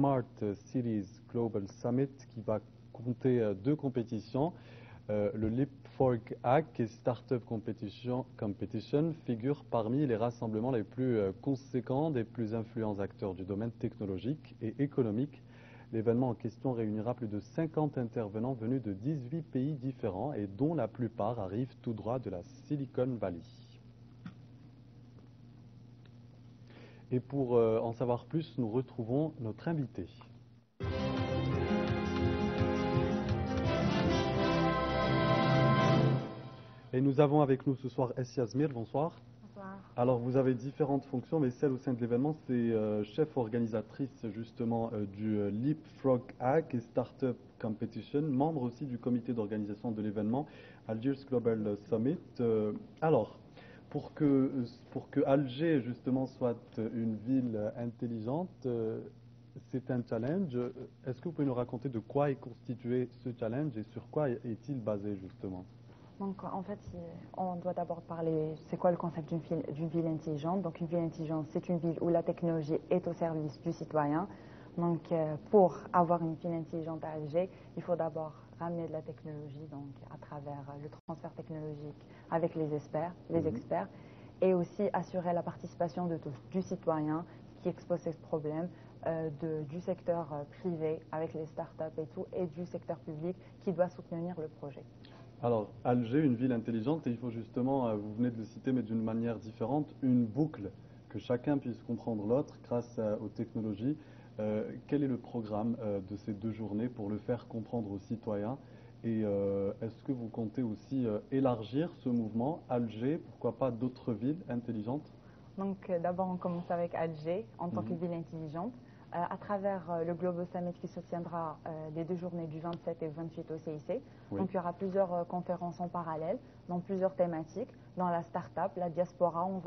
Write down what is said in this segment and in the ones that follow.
Smart Cities Global Summit qui va compter deux compétitions. Le Leapfrog Hack et Startup Competition figurent parmi les rassemblements les plus conséquents des plus influents acteurs du domaine technologique et économique. L'événement en question réunira plus de 50 intervenants venus de 18 pays différents et dont la plupart arrivent tout droit de la Silicon Valley. Et pour en savoir plus, nous retrouvons notre invité. Et nous avons avec nous ce soir Essia Zmir, bonsoir. Bonsoir. Alors vous avez différentes fonctions, mais celle au sein de l'événement, c'est chef organisatrice justement du Leapfrog Hack et Startup Competition, membre aussi du comité d'organisation de l'événement Algiers Global Summit. Alors, pour que Alger justement soit une ville intelligente, c'est un challenge. Est-ce que vous pouvez nous raconter de quoi est constitué ce challenge et sur quoi est-il basé justement? Donc, en fait, on doit d'abord parler, c'est quoi le concept d'une ville intelligente? Donc, une ville intelligente, c'est une ville où la technologie est au service du citoyen. Donc, pour avoir une ville intelligente à Alger, il faut d'abord ramener de la technologie, donc à travers le transfert technologique avec les experts, et aussi assurer la participation de tous, du citoyen qui expose ses problèmes, du secteur privé avec les startups et tout, et du secteur public qui doit soutenir le projet. Alors, Alger, une ville intelligente, et il faut justement, vous venez de le citer, mais d'une manière différente, une boucle, que chacun puisse comprendre l'autre grâce aux technologies. Quel est le programme de ces 2 journées pour le faire comprendre aux citoyens? Et est-ce que vous comptez aussi élargir ce mouvement, Alger, pourquoi pas d'autres villes intelligentes? Donc, d'abord, on commence avec Alger en tant que ville intelligente. À travers le Global Summit qui se tiendra les 2 journées du 27 et 28 au CIC. Oui. Donc il y aura plusieurs conférences en parallèle dans plusieurs thématiques. Dans la start-up, la diaspora, on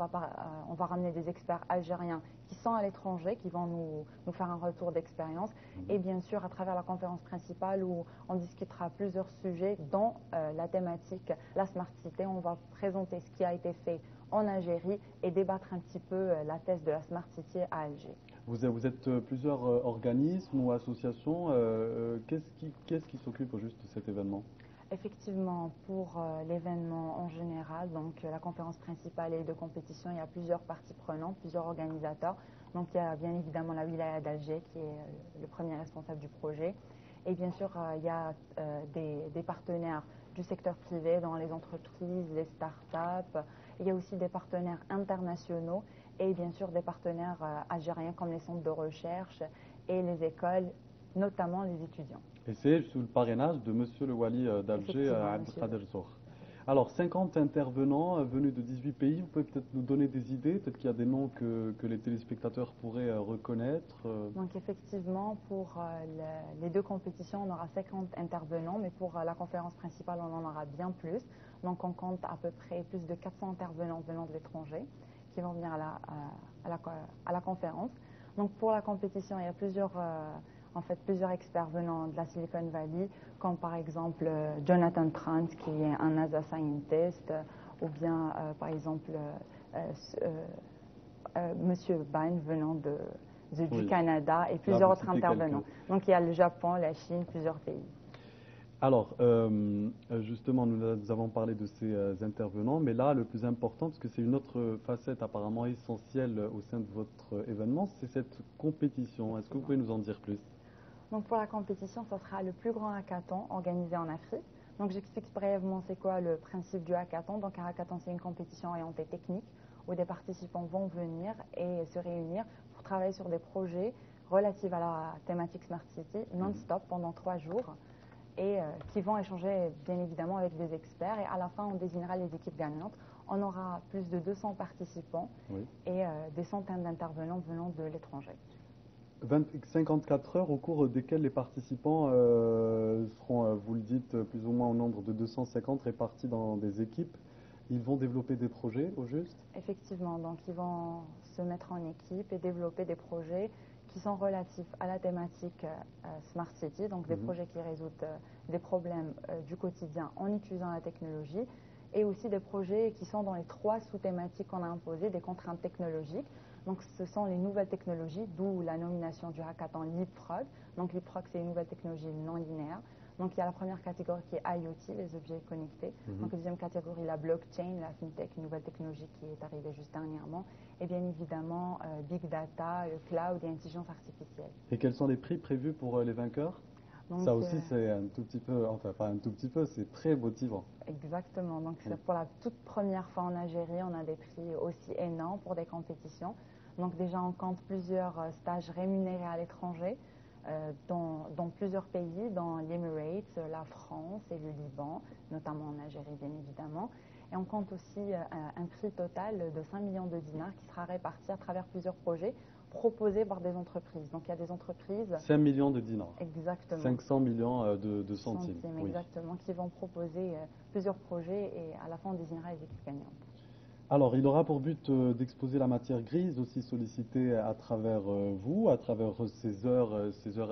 va ramener des experts algériens qui sont à l'étranger, qui vont nous faire un retour d'expérience. Et bien sûr, à travers la conférence principale où on discutera plusieurs sujets dont la thématique, la Smart City, on va présenter ce qui a été fait en Algérie et débattre un petit peu la thèse de la Smart City à Alger. Vous êtes plusieurs organismes ou associations. Qu'est-ce qui s'occupe juste de cet événement? Effectivement, pour l'événement en général, donc la conférence principale et de compétition, il y a plusieurs parties prenantes, plusieurs organisateurs. Donc il y a bien évidemment la wilaya d'Alger qui est le premier responsable du projet. Et bien sûr, il y a des partenaires du secteur privé dans les entreprises, les start-up. Il y a aussi des partenaires internationaux et bien sûr des partenaires algériens comme les centres de recherche et les écoles, notamment les étudiants. Et c'est sous le parrainage de Monsieur le Wali d'Alger, Abdelkader Zohr. Alors, 50 intervenants venus de 18 pays, vous pouvez peut-être nous donner des idées, peut-être qu'il y a des noms que les téléspectateurs pourraient reconnaître. Donc effectivement, pour les 2 compétitions, on aura 50 intervenants, mais pour la conférence principale, on en aura bien plus. Donc on compte à peu près plus de 400 intervenants venant de l'étranger qui vont venir à la conférence. Donc pour la compétition, il y a plusieurs experts venant de la Silicon Valley, comme par exemple Jonathan Trant, qui est un NASA scientist, ou bien par exemple Monsieur Bain venant du Canada et plusieurs autres intervenants. Donc il y a le Japon, la Chine, plusieurs pays. Alors, justement, nous avons parlé de ces intervenants, mais là, le plus important, parce que c'est une autre facette apparemment essentielle au sein de votre événement, c'est cette compétition. Est-ce que vous pouvez nous en dire plus? Donc pour la compétition, ce sera le plus grand hackathon organisé en Afrique. Donc j'explique brièvement c'est quoi le principe du hackathon. Donc un hackathon, c'est une compétition orientée technique où des participants vont venir et se réunir pour travailler sur des projets relatifs à la thématique Smart City non-stop pendant 3 jours et qui vont échanger bien évidemment avec des experts. Et à la fin, on désignera les équipes gagnantes. On aura plus de 200 participants et des centaines d'intervenants venant de l'étranger. 54 heures au cours desquelles les participants seront, vous le dites, plus ou moins au nombre de 250 répartis dans des équipes. Ils vont développer des projets au juste? Effectivement, donc ils vont se mettre en équipe et développer des projets qui sont relatifs à la thématique Smart City, donc des projets qui résolvent des problèmes du quotidien en utilisant la technologie, et aussi des projets qui sont dans les 3 sous-thématiques qu'on a imposées, des contraintes technologiques. Donc, ce sont les nouvelles technologies, d'où la nomination du hackathon Leapfrog. Donc, Leapfrog, c'est une nouvelle technologie non linéaire. Donc, il y a la première catégorie qui est IoT, les objets connectés. Donc, la deuxième catégorie, la blockchain, la fintech, une nouvelle technologie qui est arrivée juste dernièrement. Et bien évidemment, big data, le cloud et intelligence artificielle. Et quels sont les prix prévus pour les vainqueurs? Donc, Ça aussi, c'est un tout petit peu, enfin pas un tout petit peu, c'est très motivant. exactement. Donc, Oui. pour la toute première fois en Algérie, on a des prix aussi énormes pour des compétitions. Donc, déjà, on compte plusieurs stages rémunérés à l'étranger, dans plusieurs pays, dans l'Emirates, la France et le Liban, notamment en Algérie, bien évidemment. Et on compte aussi un prix total de 5 millions de dinars qui sera réparti à travers plusieurs projets proposés par des entreprises. Donc, il y a des entreprises, 5 millions de dinars. exactement, 500 millions de centimes. Oui. exactement, qui vont proposer plusieurs projets et à la fin, on désignera les équipes gagnantes. Alors, il aura pour but d'exposer la matière grise, aussi sollicitée à travers vous, à travers ces heures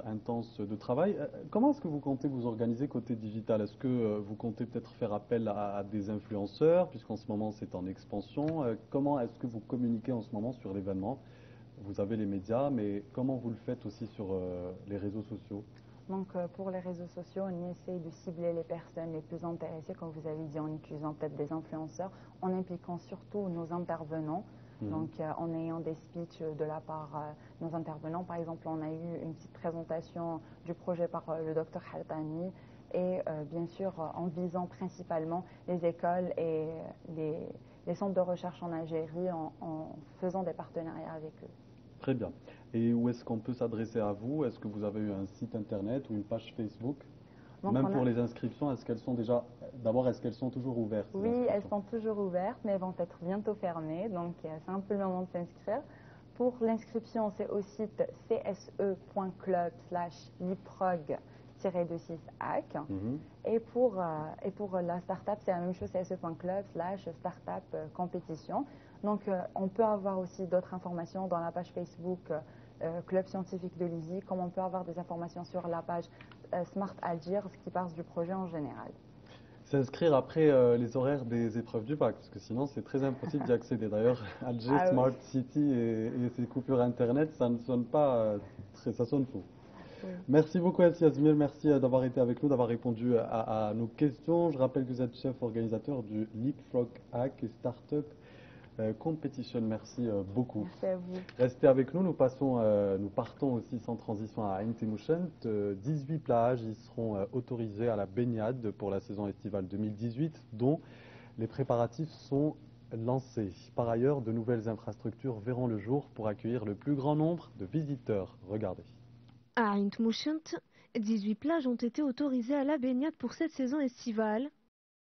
intenses de travail. Comment est-ce que vous comptez vous organiser côté digital? Est-ce que vous comptez peut-être faire appel à des influenceurs, puisqu'en ce moment c'est en expansion? Comment est-ce que vous communiquez en ce moment sur l'événement? Vous avez les médias, mais comment vous le faites aussi sur les réseaux sociaux? Donc, pour les réseaux sociaux, on essaie de cibler les personnes les plus intéressées, comme vous avez dit, en utilisant peut-être des influenceurs, en impliquant surtout nos intervenants. Mhm. Donc, en ayant des speeches de la part de nos intervenants. Par exemple, on a eu une petite présentation du projet par le docteur Haltani et bien sûr en visant principalement les écoles et les centres de recherche en Algérie en faisant des partenariats avec eux. Très bien. Et où est-ce qu'on peut s'adresser à vous? Est-ce que vous avez eu un site internet ou une page Facebook? Donc, Même on pour a les inscriptions, est-ce qu'elles sont déjà... D'abord, est-ce qu'elles sont toujours ouvertes, ces Oui, elles inscriptions? sont toujours ouvertes, mais elles vont être bientôt fermées, donc c'est un peu le moment de s'inscrire. Pour l'inscription, c'est au site cse.club/liprog-26hack. Mhm. Et pour la startup, c'est la même chose, cse.club/startup compétition. Donc, on peut avoir aussi d'autres informations dans la page Facebook Club scientifique de l'ISI, comme on peut avoir des informations sur la page Smart Algiers, ce qui passe du projet en général. S'inscrire après les horaires des épreuves du bac, parce que sinon c'est très impossible d'y accéder. D'ailleurs, Alger Ah oui, Smart City et ses coupures Internet, ça ne sonne pas ça sonne faux. oui. Merci beaucoup, Elsie Azmir. Merci d'avoir été avec nous, d'avoir répondu à nos questions. Je rappelle que vous êtes chef organisateur du Leapfrog Hack et Startup Competition. Merci beaucoup. Merci à vous. Restez avec nous, nous partons aussi sans transition à Ain Timucent. 18 plages y seront autorisées à la baignade pour la saison estivale 2018, dont les préparatifs sont lancés. Par ailleurs, de nouvelles infrastructures verront le jour pour accueillir le plus grand nombre de visiteurs. Regardez. À Ain Tmouchent, 18 plages ont été autorisées à la baignade pour cette saison estivale,